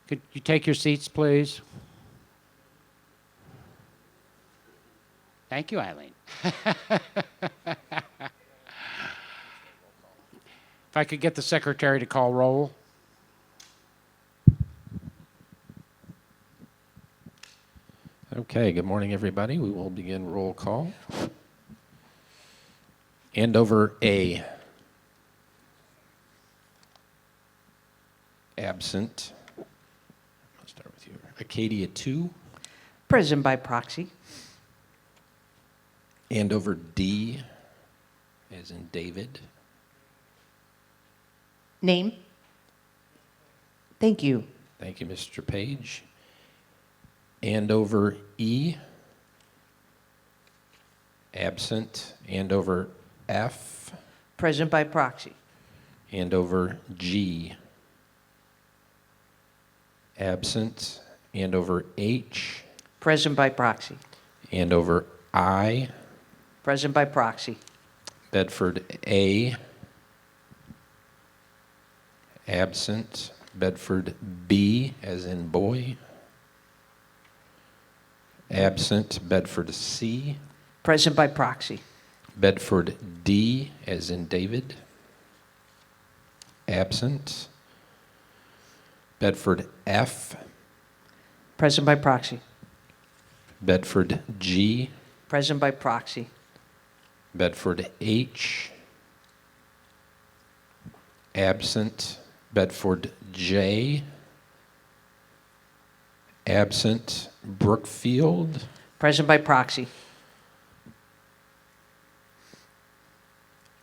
Could you take your seats, please? Thank you, Eileen. If I could get the secretary to call roll. Okay, good morning, everybody. We will begin roll call. Andover A. Absent. I'll start with you. Acadia 2. Present by proxy. Andover D, as in David. Name? Thank you. Thank you, Mr. Page. Andover E. Absent. Andover F. Present by proxy. Andover G. Absent. Andover H. Present by proxy. Andover I. Present by proxy. Bedford A. Absent. Bedford B, as in boy. Absent. Bedford C. Present by proxy. Bedford D, as in David. Absent. Bedford F. Present by proxy. Bedford G. Present by proxy. Bedford H. Absent. Bedford J. Absent. Brookfield. Present by proxy.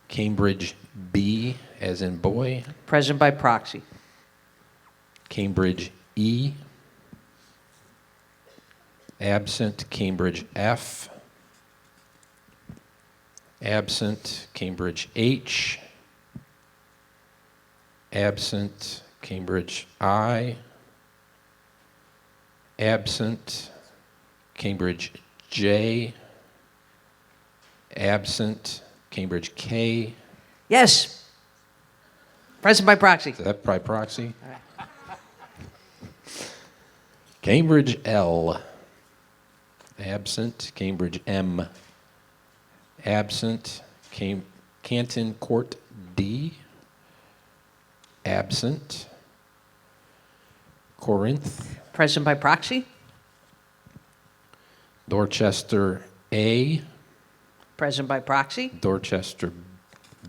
Cambridge B, as in boy. Present by proxy. Cambridge E. Absent. Cambridge F. Absent. Cambridge H. Absent. Cambridge I. Absent. Cambridge J. Absent. Cambridge K. Yes. Present by proxy. Is that by proxy? Cambridge L. Absent. Cambridge M. Absent. Canton Court D. Absent. Corinth. Present by proxy. Dorchester A. Present by proxy. Dorchester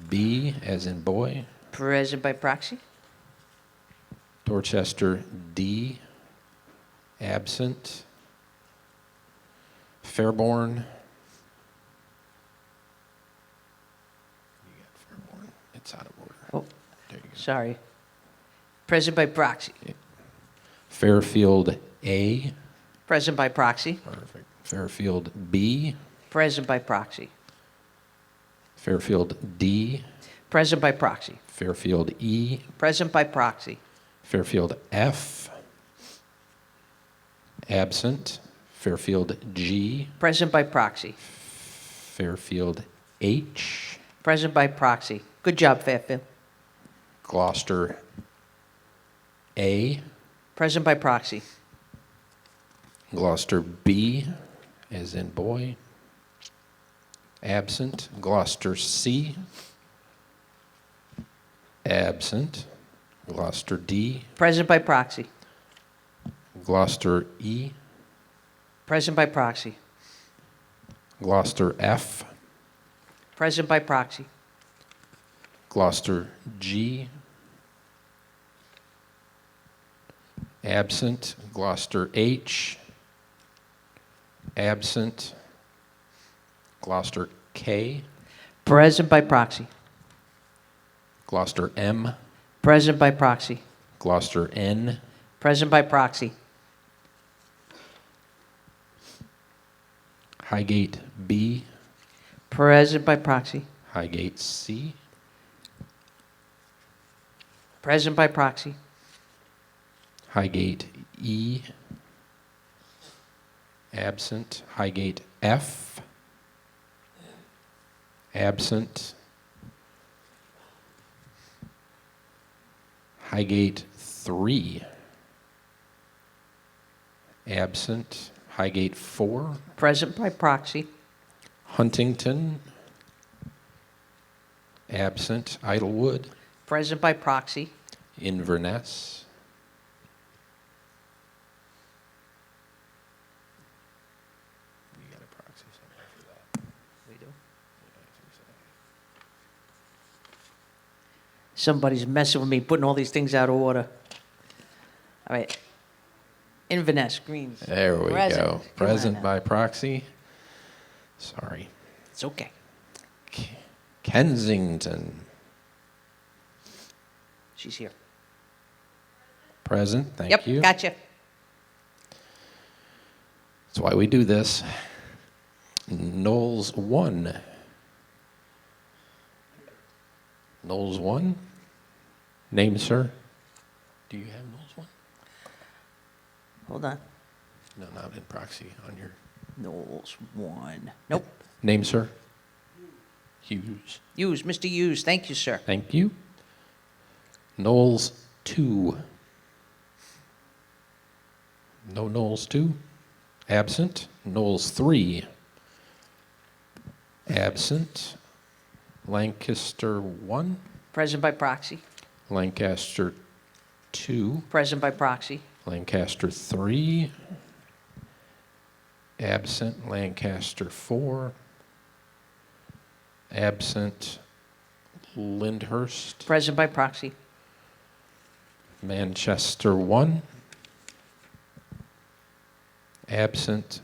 B, as in boy. Present by proxy. Dorchester D. Absent. Fairborn. You got Fairborn. It's out of order. Oh, There you go. sorry. Present by proxy. Fairfield A. Present by proxy. Perfect. Fairfield B. Present by proxy. Fairfield D. Present by proxy. Fairfield E. Present by proxy. Fairfield F. Absent. Fairfield G. Present by proxy. Fairfield H. Present by proxy. Good job, Fairfield. Gloucester A. Present by proxy. Gloucester B, as in boy. Absent. Gloucester C. Absent. Gloucester D. Present by proxy. Gloucester E. Present by proxy. Gloucester F. Present by proxy. Gloucester G. Absent. Gloucester H. Absent. Gloucester K. Present by proxy. Gloucester M. Present by proxy. Gloucester N. Present by proxy. Highgate B. Present by proxy. Highgate C. Present by proxy. Highgate E. Absent. Highgate F. Absent. Highgate 3. Absent. Highgate 4. Present by proxy. Huntington. Absent. Idlewood. Present by proxy. Inverness. We got a proxy somewhere for that. We do. Somebody's messing with me, putting all these things out of order. All right. Inverness, Greens. There we Present. go. Come on Present now. by proxy. Sorry. It's okay. Kensington. She's here. Present. Thank Yep, you. gotcha. That's why we do this. Knowles 1. Knowles 1. Name, sir? Do you have Knowles 1? Hold on. No, not in proxy. On your Knowles 1. Nope. name, sir? Hughes. Hughes, Mr. Hughes. Thank you, sir. Thank you. Knowles 2. No Knowles 2. Absent. Knowles 3. Absent. Lancaster 1. Present by proxy. Lancaster 2. Present by proxy. Lancaster 3. Absent. Lancaster 4. Absent. Lyndhurst. Present by proxy. Manchester 1. Absent.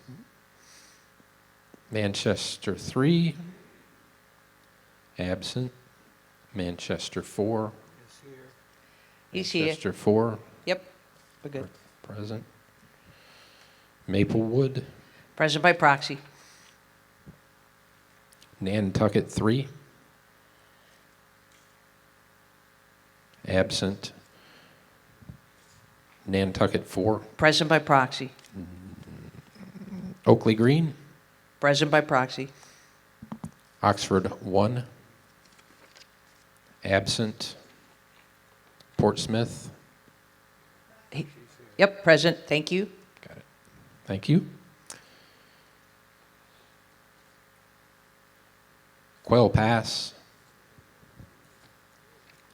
Manchester 3. Absent. Manchester 4. He's here. Manchester 4. Yep, we're good. Present. Maplewood. Present by proxy. Nantucket 3. Absent. Nantucket 4. Present by proxy. Oakley Green. Present by proxy. Oxford 1. Absent. Portsmouth. Yep, present. Thank you. Got it. Thank you. Quail Pass.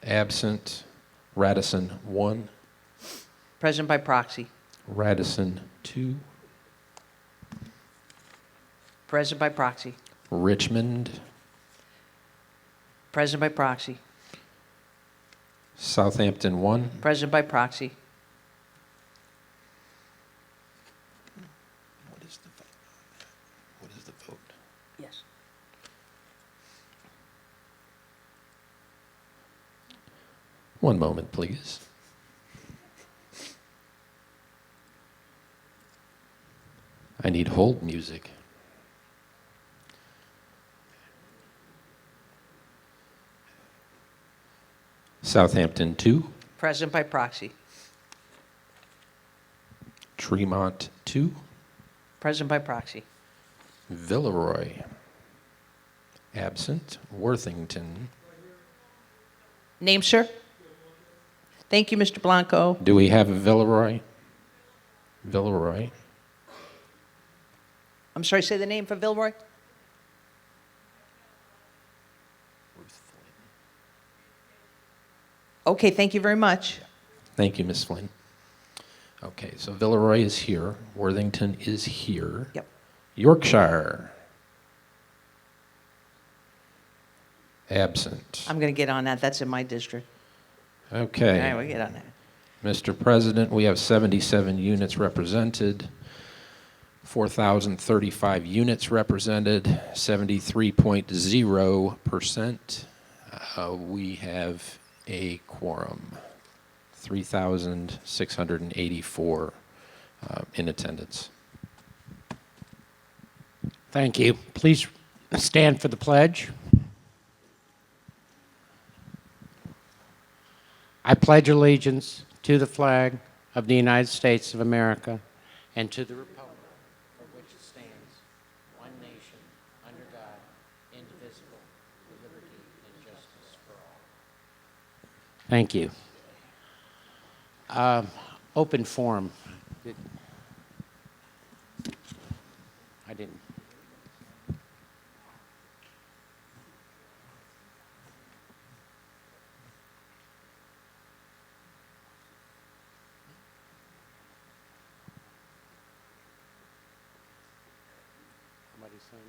Absent. Radisson 1. Present by proxy. Radisson 2. Present by proxy. Richmond. Present by proxy. Southampton 1. Present by proxy. What is the vote on that? What is the vote? Yes. One moment, please. I need hold music. Southampton 2. Present by proxy. Tremont 2. Present by proxy. Villeroy. Absent. Worthington. Name, sir? Thank you, Mr. Blanco. Do we have a Villeroy? Villeroy. I'm sorry, say the name for Vilroy? Okay, thank you very much. Thank you, Ms. Flynn. Okay, so Villeroy is here. Worthington is here. Yep. Yorkshire. Absent. I'm going to get on that. That's in my district. Okay. All right, we'll get on that. Mr. President, we have 77 units represented, 4,035 units represented, 73.0%. We have a quorum, 3,684 in attendance. Thank you. Please stand for the pledge. I pledge allegiance to the flag of the United States of America and to the republic for which it stands, one nation, under God, indivisible, with liberty and justice for all. Thank you. Open forum. I didn't. Somebody sign in?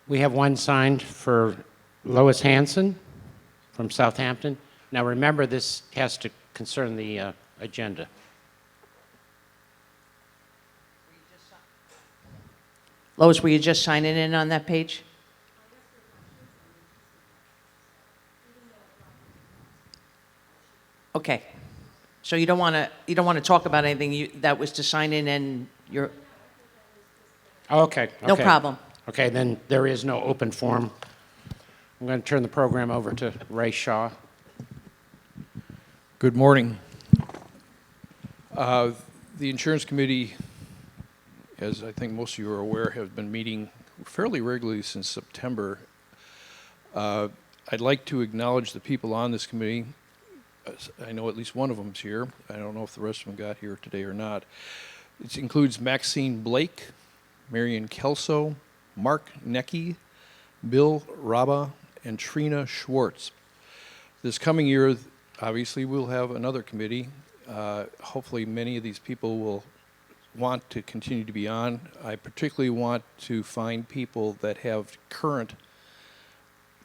We have one signed for Lois Hanson from Southampton. Now remember, this has to concern the agenda. Lois, were you just signing in on that page? Okay. So you don't want to talk about anything that was to sign in and you're, Okay. no okay. problem. Okay, then there is no open forum. I'm going to turn the program over to Ray Shaw. Good morning. The Insurance Committee, as I think most of you are aware, have been meeting fairly regularly since September. I'd like to acknowledge the people on this committee. I know at least one of them's here. I don't know if the rest of them got here today or not. It includes Maxine Blake, Marion Kelso, Mark Necky, Bill Raba, and Trina Schwartz. This coming year, obviously, we'll have another committee. Hopefully, many of these people will want to continue to be on. I particularly want to find people that have current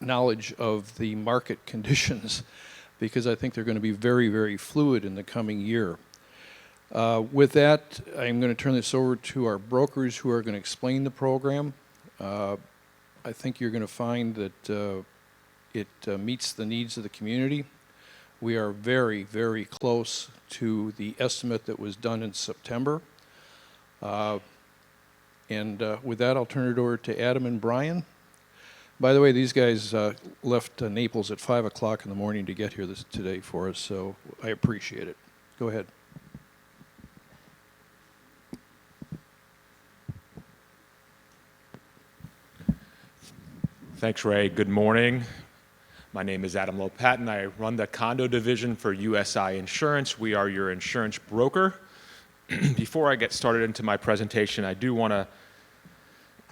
knowledge of the market conditions, because I think they're going to be very, very fluid in the coming year. With that, I'm going to turn this over to our brokers who are going to explain the program. I think you're going to find that it meets the needs of the community. We are very, very close to the estimate that was done in September. And with that, I'll turn it over to Adam and Brian. By the way, these guys left Naples at 5 o'clock in the morning to get here today for us, so I appreciate it. Go ahead. Thanks, Ray. Good morning. My name is Adam Lopatin. I run the condo division for USI Insurance. We are your insurance broker. Before I get started into my presentation, I do want to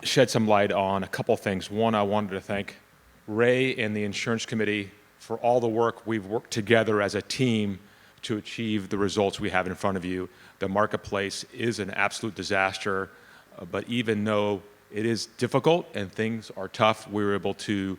shed some light on a couple things. One, I wanted to thank Ray and the Insurance Committee for all the work we've worked together as a team to achieve the results we have in front of you. The marketplace is an absolute disaster, but even though it is difficult and things are tough, we were able to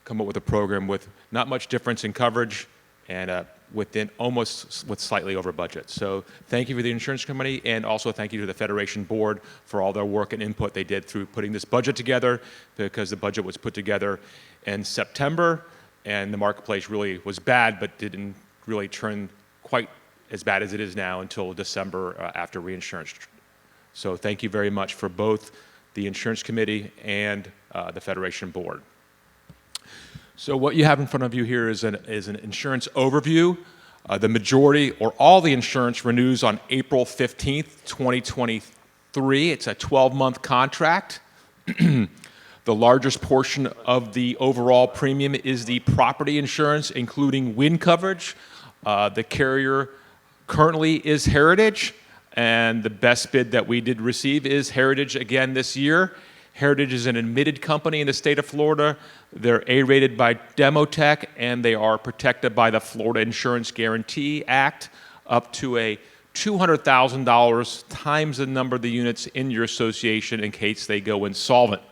come up with a program with not much difference in coverage and within almost with slightly over budget. So thank you for the insurance company, and also thank you to the Federation Board for all their work and input they did through putting this budget together, because the budget was put together in September and the marketplace really was bad, but didn't really turn quite as bad as it is now until December after reinsurance. So thank you very much for both the Insurance Committee and the Federation Board. So what you have in front of you here is an insurance overview. The majority or all the insurance renews on April 15th, 2023. It's a 12-month contract. The largest portion of the overall premium is the property insurance, including wind coverage. The carrier currently is Heritage, and the best bid that we did receive is Heritage again this year. Heritage is an admitted company in the state of Florida. They're A-rated by Demotech, and they are protected by the Florida Insurance Guarantee Act up to a $200,000 times the number of the units in your association in case they go insolvent.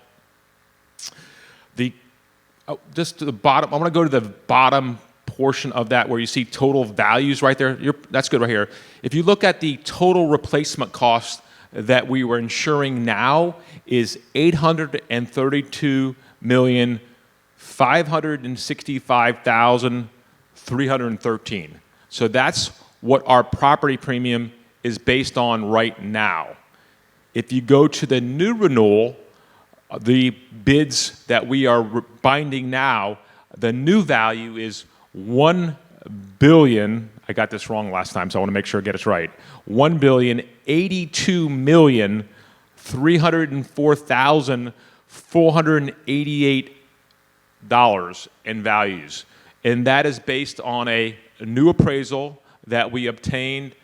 Just to the bottom, I'm going to go to the bottom portion of that where you see total values right there. That's good right here. If you look at the total replacement cost that we were insuring now is $832,565,313. So that's what our property premium is based on right now. If you go to the new renewal, the bids that we are binding now, the new value is $1 billion. I got this wrong last time, so I want to make sure I get it right. $1,082,304,488 in values. and that is based on a new appraisal that we obtained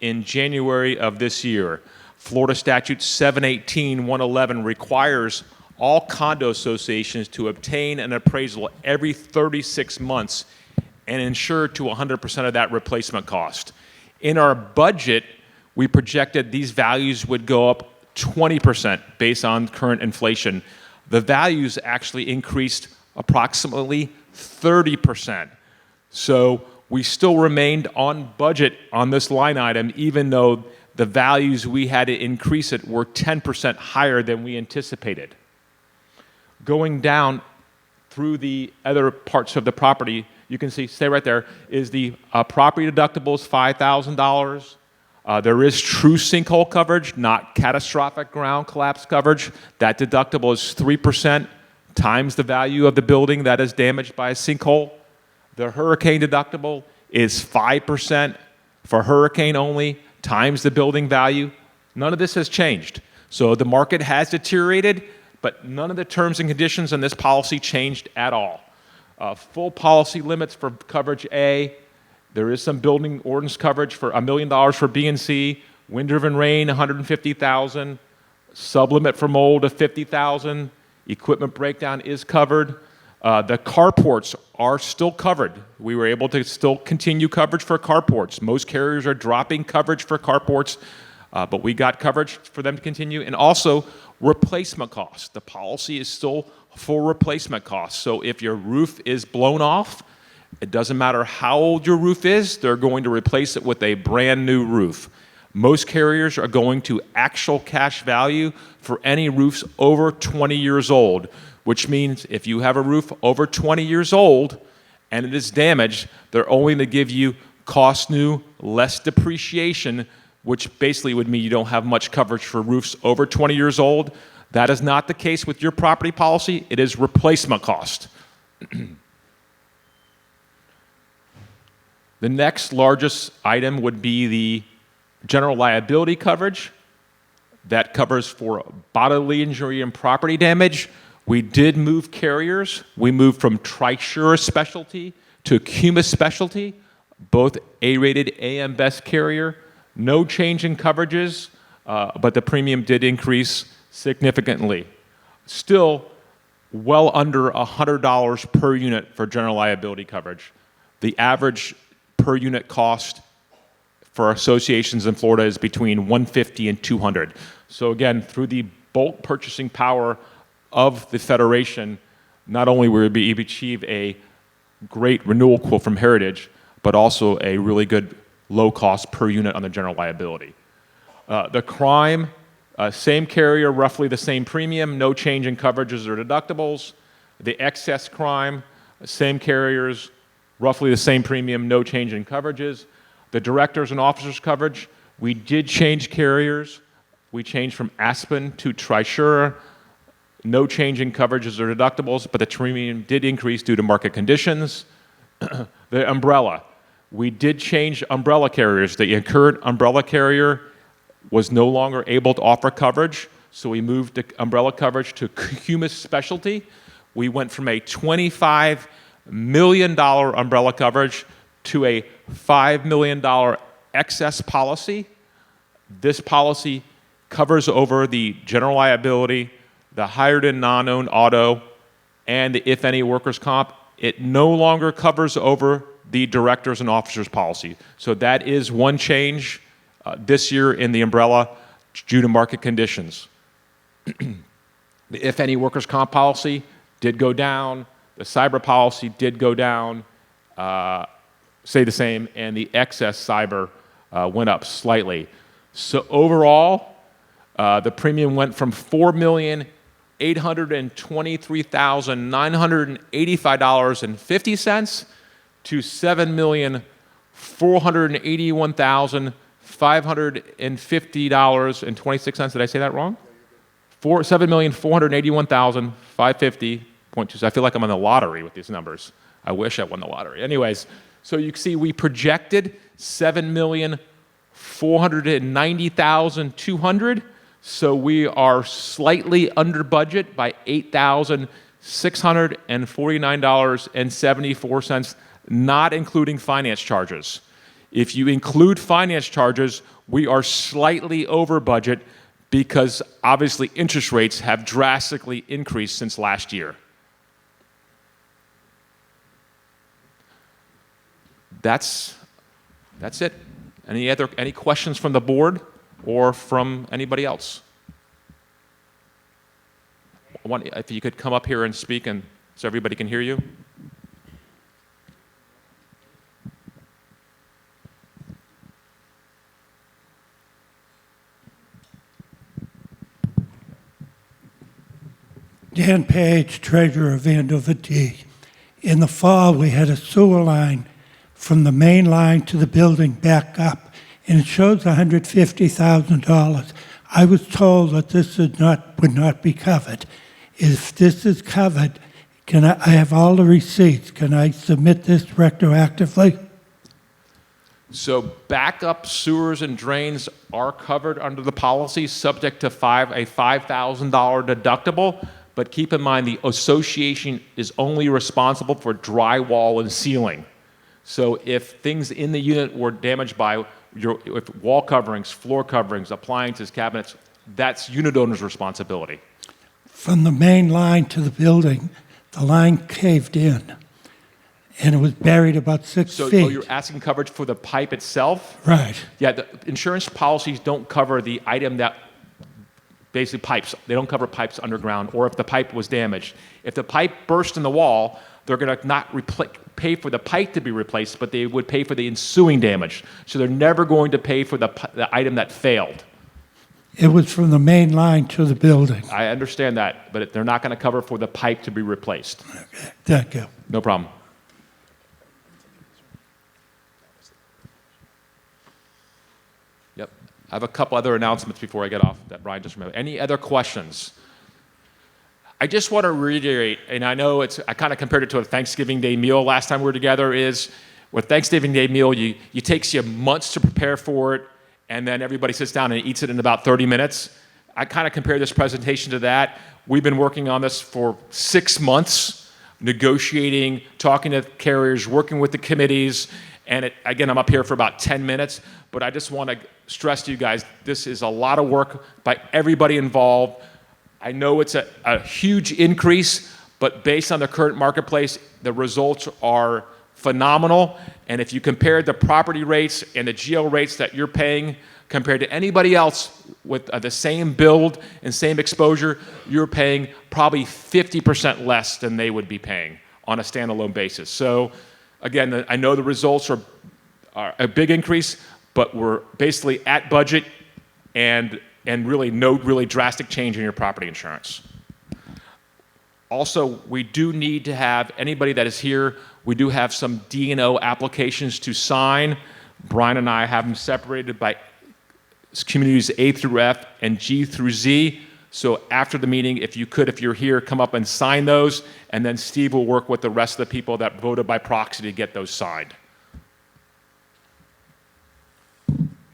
in January of this year. Florida Statute 718-111 requires all condo associations to obtain an appraisal every 36 months and insure to 100% of that replacement cost. In our budget, we projected these values would go up 20% based on current inflation. The values actually increased approximately 30%. So we still remained on budget on this line item, even though the values we had to increase it were 10% higher than we anticipated. Going down through the other parts of the property, you can see, stay right there, is the property deductible is $5,000. There is true sinkhole coverage, not catastrophic ground collapse coverage. That deductible is 3% times the value of the building that is damaged by a sinkhole. The hurricane deductible is 5% for hurricane only, times the building value. None of this has changed. So the market has deteriorated, but none of the terms and conditions in this policy changed at all. Full policy limits for coverage A. There is some building ordinance coverage for $1 million for B and C. Wind-driven rain, $150,000. Sublimit for mold of $50,000. Equipment breakdown is covered. The carports are still covered. We were able to still continue coverage for carports. Most carriers are dropping coverage for carports, but we got coverage for them to continue. And also replacement costs. The policy is still for replacement costs. So if your roof is blown off, it doesn't matter how old your roof is, they're going to replace it with a brand new roof. Most carriers are going to actual cash value for any roofs over 20 years old, which means if you have a roof over 20 years old and it is damaged, they're only going to give you cost new, less depreciation, which basically would mean you don't have much coverage for roofs over 20 years old. That is not the case with your property policy. It is replacement cost. The next largest item would be the general liability coverage. That covers for bodily injury and property damage. We did move carriers. We moved from Trisura Specialty to Cumis Specialty, both A-rated AM Best carrier. No change in coverages, but the premium did increase significantly. Still well under $100 per unit for general liability coverage. The average per unit cost for associations in Florida is between $150 and $200. So again, through the bulk purchasing power of the Federation, not only will we achieve a great renewal quote from Heritage, but also a really good low cost per unit on the general liability. The crime, same carrier, roughly the same premium, no change in coverages or deductibles. The excess crime, same carriers, roughly the same premium, no change in coverages. The directors and officers coverage, we did change carriers. We changed from Aspen to Trisura. No change in coverages or deductibles, but the premium did increase due to market conditions. The umbrella, we did change umbrella carriers. The current umbrella carrier was no longer able to offer coverage, so we moved the umbrella coverage to Cumis Specialty. We went from a $25 million umbrella coverage to a $5 million excess policy. This policy covers over the general liability, the hired and non-owned auto, and the if any workers' comp. It no longer covers over the directors and officers policy. So that is one change this year in the umbrella due to market conditions. The if any workers' comp policy did go down. The cyber policy did go down, stay the same, and the excess cyber went up slightly. So overall, the premium went from $4,823,985.50 to $7,481,550.26. Did I say that wrong? $7,481,550.26. I feel like I'm on the lottery with these numbers. I wish I won the lottery. Anyways, so you can see we projected $7,490,200. So we are slightly under budget by $8,600. $649.74, not including finance charges. If you include finance charges, we are slightly over budget because obviously interest rates have drastically increased since last year. That's it. Any questions from the board or from anybody else? If you could come up here and speak and so everybody can hear you. Dan Page, treasurer of Andover D. In the fall, we had a sewer line from the main line to the building back up, and it shows $150,000. I was told that this would not be covered. If this is covered, I have all the receipts. Can I submit this retroactively? So backup sewers and drains are covered under the policy, subject to a $5,000 deductible. But keep in mind, the association is only responsible for drywall and ceiling. So if things in the unit were damaged by if wall coverings, floor coverings, appliances, cabinets, that's unit owner's responsibility. From the main line to the building, the line caved in, and it was buried about 6 So feet. you're asking coverage for the pipe itself? Right. Yeah, the insurance policies don't cover the item that basically pipes. They don't cover pipes underground or if the pipe was damaged. If the pipe burst in the wall, they're going to not pay for the pipe to be replaced, but they would pay for the ensuing damage. So they're never going to pay for the item that failed. It was from the main line to the building. I understand that, but they're not going to cover for the pipe to be replaced. Thank you. No problem. Yep. I have a couple other announcements before I get off that Brian just remembered. Any other questions? I just want to reiterate, and I know I kind of compared it to a Thanksgiving Day meal last time we were together, is with Thanksgiving Day meal, it takes you months to prepare for it, and then everybody sits down and eats it in about 30 minutes. I kind of compare this presentation to that. We've been working on this for 6 months, negotiating, talking to carriers, working with the committees, and again, I'm up here for about 10 minutes, but I just want to stress to you guys, this is a lot of work by everybody involved. I know it's a huge increase, but based on the current marketplace, the results are phenomenal. And if you compare the property rates and the GL rates that you're paying compared to anybody else with the same build and same exposure, you're paying probably 50% less than they would be paying on a standalone basis. So again, I know the results are a big increase, but we're basically at budget and really no really drastic change in your property insurance. Also, we do need to have anybody that is here, we do have some D&O applications to sign. Brian and I have them separated by communities A through F and G through Z. So after the meeting, if you're here, come up and sign those, and then Steve will work with the rest of the people that voted by proxy to get those signed.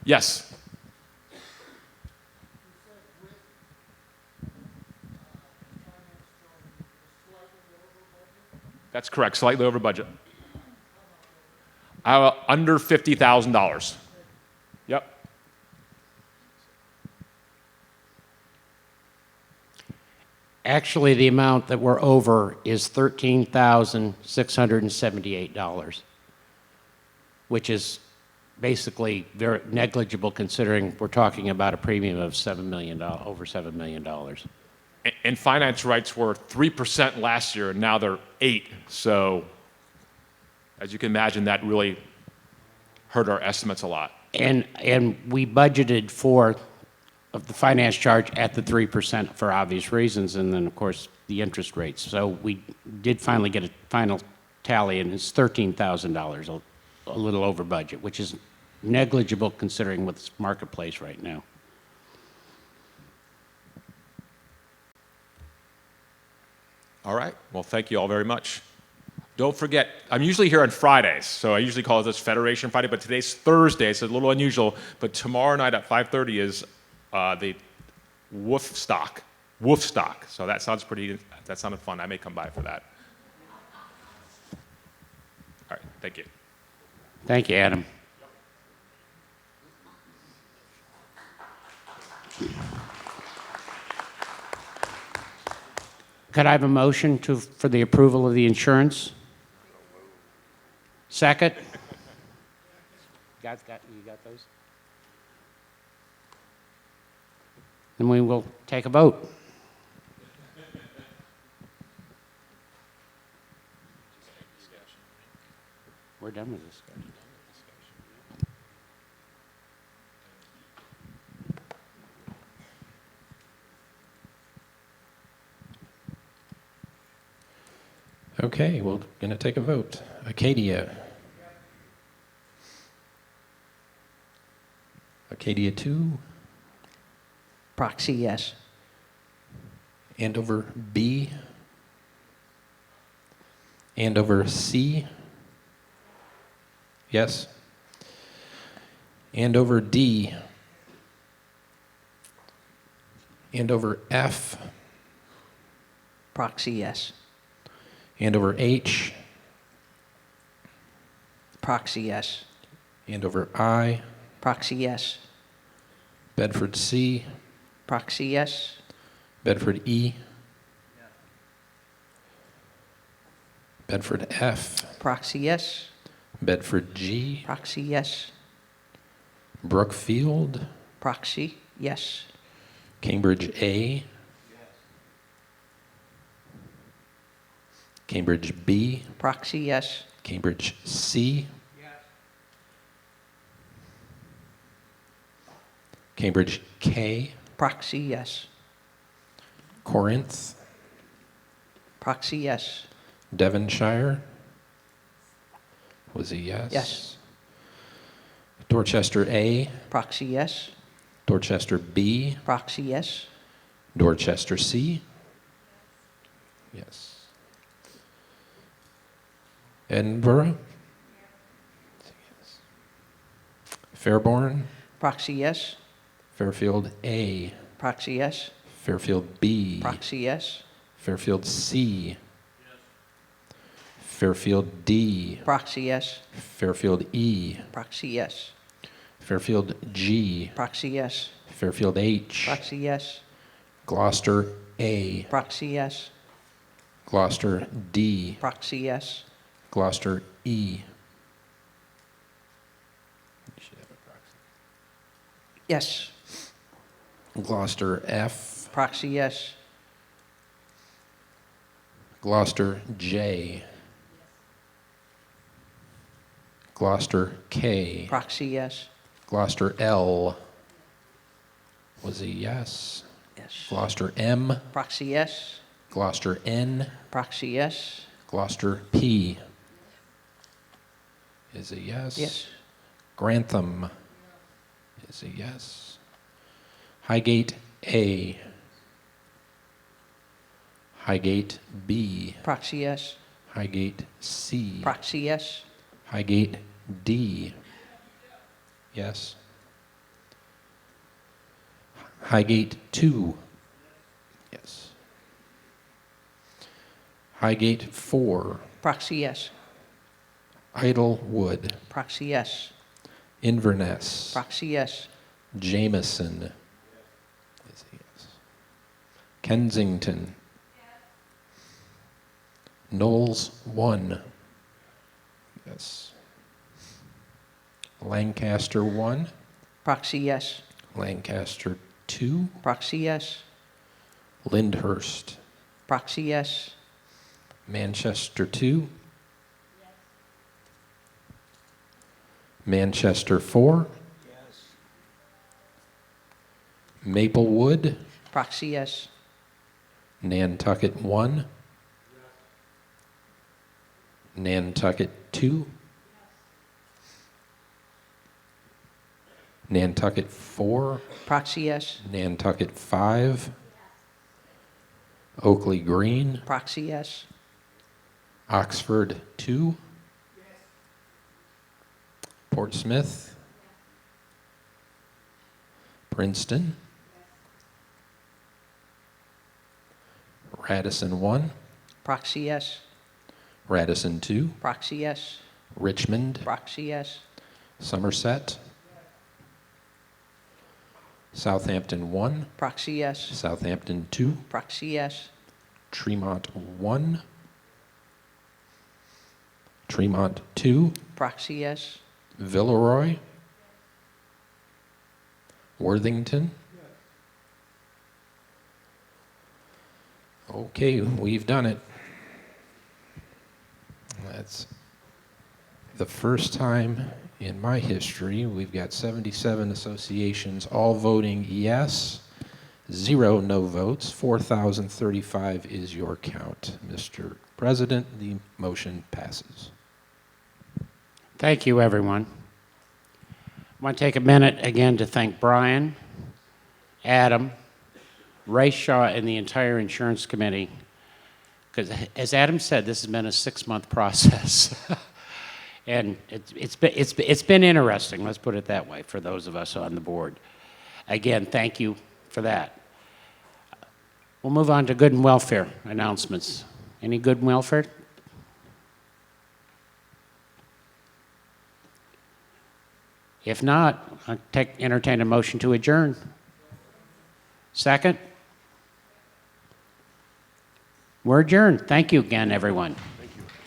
Yes? That's correct, slightly over budget. Under $50,000. Yep. Actually, the amount that we're over is $13,678, which is basically very negligible considering we're talking about a premium of $7 million, over $7 million. And finance rights were 3% last year, and now they're 8%. So, as you can imagine, that really hurt our estimates a lot. And we budgeted for the finance charge at the 3% for obvious reasons, and then, of course, the interest rates. So we did finally get a final tally, and it's $13,000, a little over budget, which is negligible considering what's marketplace right now. All right. Well, thank you all very much. Don't forget, I'm usually here on Fridays, so I usually call this Federation Friday, but today's Thursday, so it's a little unusual. But tomorrow night at 5:30 is the Wolf Stock. Wolfstock. So that sounded fun. I may come by for that. All right, thank you. Thank you, Adam. Could I have a motion for the approval of the insurance? Second? You got those? Then we will take a vote. We're done with this. Okay, we're going to take a vote. Acadia. Acadia 2. Proxy, yes. Andover B. Andover C. Yes. Andover D. Andover F. Proxy, yes. Andover H. Proxy, yes. Andover I. Proxy, yes. Bedford C. Proxy, yes. Bedford E. Bedford F. Proxy, yes. Bedford G. Proxy, yes. Brookfield. Proxy, yes. Cambridge A. Cambridge B. Proxy, yes. Cambridge C. Cambridge K. Proxy, yes. Corinth. Proxy, yes. Devonshire was a yes. Yes. Dorchester A. Proxy, yes. Dorchester B. Proxy, yes. Dorchester C. Yes. Edinburgh. Fairborn. Proxy, yes. Fairfield A. Proxy, yes. Fairfield B. Proxy, yes. Fairfield C. Fairfield D. Proxy, yes. Fairfield E. Proxy, yes. Fairfield G. Proxy, yes. Fairfield H. Proxy, yes. Gloucester A. Proxy, yes. Gloucester D. Proxy, yes. Gloucester E. Yes. Gloucester F. Proxy, yes. Gloucester J. Gloucester K. Proxy, yes. Gloucester L. Was a yes. Yes. Gloucester M. Proxy, yes. Gloucester N. Proxy, yes. Gloucester P. Is a yes. Yes. Grantham is a yes. Highgate A. Highgate B. Proxy, yes. Highgate C. Proxy, yes. Highgate D. Yes. Highgate 2. Yes. Highgate 4. Proxy, yes. Idlewood. Proxy, yes. Inverness. Proxy, yes. Jameson. Is a yes. Kensington. Knowles 1. Yes. Lancaster 1. Proxy, yes. Lancaster 2. Proxy, yes. Lyndhurst. Proxy, yes. Manchester 2. Manchester 4. Maplewood. Proxy, yes. Nantucket 1. Nantucket 2. Nantucket 4. Proxy, yes. Nantucket 5. Oakley Green. Proxy, yes. Oxford 2. Portsmouth. Princeton. Radisson 1, Proxy, yes. Radisson 2, Proxy, yes. Richmond, Proxy, yes. Somerset, Southampton 1, Proxy, yes. Southampton 2, Proxy, yes. Tremont 1, Tremont 2, Proxy, yes. Villeroy, Worthington. Okay, we've done it. That's the first time in my history we've got 77 associations all voting yes, 0 no votes. 4,035 is your count. Mr. President, the motion passes. Thank you, everyone. I want to take a minute again to thank Brian, Adam, Ray Shaw, and the entire insurance committee, because as Adam said, this has been a 6-month process. And it's been interesting, let's put it that way, for those of us on the board. Again, thank you for that. We'll move on to good and welfare announcements. Any good and welfare? If not, I'll entertain a motion to adjourn. Second? We're adjourned. Thank you again, everyone.